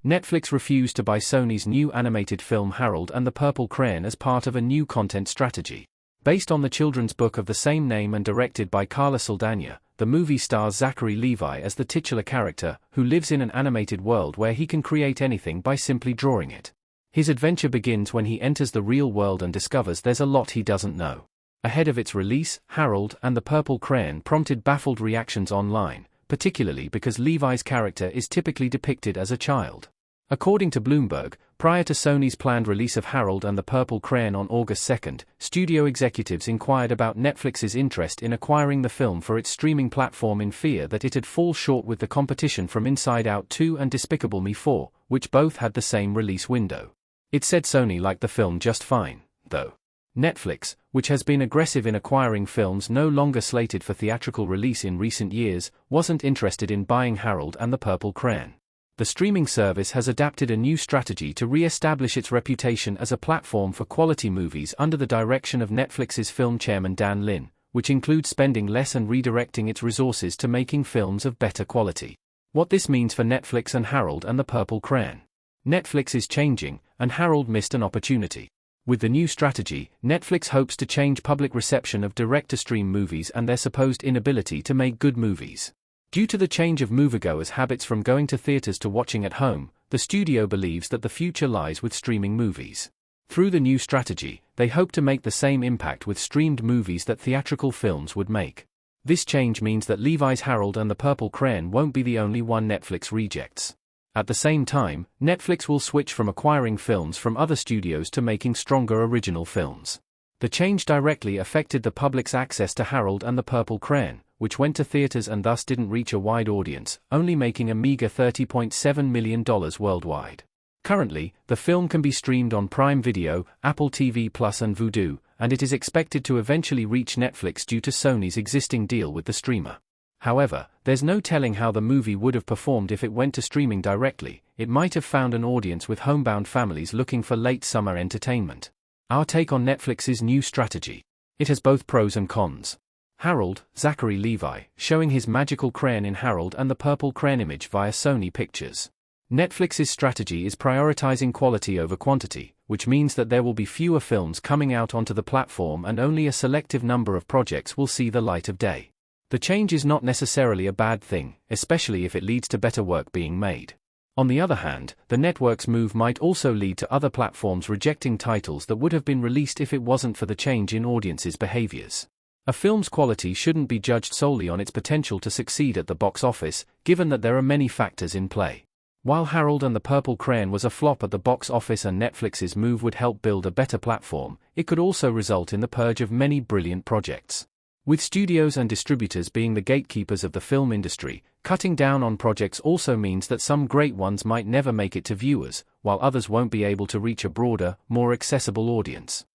Netflix refused to buy Sony's new animated film Harold and the Purple Crayon as part of a new content strategy. Based on the children's book of the same name and directed by Carla Saldana, the movie stars Zachary Levi as the titular character, who lives in an animated world where he can create anything by simply drawing it. His adventure begins when he enters the real world and discovers there's a lot he doesn't know. Ahead of its release, Harold and the Purple Crayon prompted baffled reactions online, particularly because Levi's character is typically depicted as a child. According to Bloomberg, prior to Sony's planned release of Harold and the Purple Crayon on August 2, studio executives inquired about Netflix's interest in acquiring the film for its streaming platform in fear that it'd fall short with the competition from Inside Out 2 and Despicable Me 4, which both had the same release window. It said Sony liked the film just fine, though. Netflix, which has been aggressive in acquiring films no longer slated for theatrical release in recent years, wasn't interested in buying Harold and the Purple Crayon. The streaming service has adapted a new strategy to re-establish its reputation as a platform for quality movies under the direction of Netflix's film chairman Dan Lin, which includes spending less and redirecting its resources to making films of better quality. What this means for Netflix and Harold and the Purple Crayon. Netflix is changing, and Harold missed an opportunity. With the new strategy, Netflix hopes to change public reception of direct-to-stream movies and their supposed inability to make good movies. Due to the change of moviegoers' habits from going to theaters to watching at home, the studio believes that the future lies with streaming movies. Through the new strategy, they hope to make the same impact with streamed movies that theatrical films would make. This change means that Levi's Harold and the Purple Crayon won't be the only one Netflix rejects. At the same time, Netflix will switch from acquiring films from other studios to making stronger original films. The change directly affected the public's access to Harold and the Purple Crayon, which went to theaters and thus didn't reach a wide audience, only making a meager $30.7 million worldwide. Currently, the film can be streamed on Prime Video, Apple TV Plus and Vudu, and it is expected to eventually reach Netflix due to Sony's existing deal with the streamer. However, there's no telling how the movie would have performed if it went to streaming directly. It might have found an audience with homebound families looking for late summer entertainment. Our take on Netflix's new strategy. It has both pros and cons. Harold, Zachary Levi, showing his magical crayon in Harold and the Purple Crayon image via Sony Pictures. Netflix's strategy is prioritizing quality over quantity, which means that there will be fewer films coming out onto the platform and only a selective number of projects will see the light of day. The change is not necessarily a bad thing, especially if it leads to better work being made. On the other hand, the network's move might also lead to other platforms rejecting titles that would have been released if it wasn't for the change in audiences' behaviors. A film's quality shouldn't be judged solely on its potential to succeed at the box office, given that there are many factors in play. While Harold and the Purple Crayon was a flop at the box office and Netflix's move would help build a better platform, it could also result in the purge of many brilliant projects. With studios and distributors being the gatekeepers of the film industry, cutting down on projects also means that some great ones might never make it to viewers, while others won't be able to reach a broader, more accessible audience.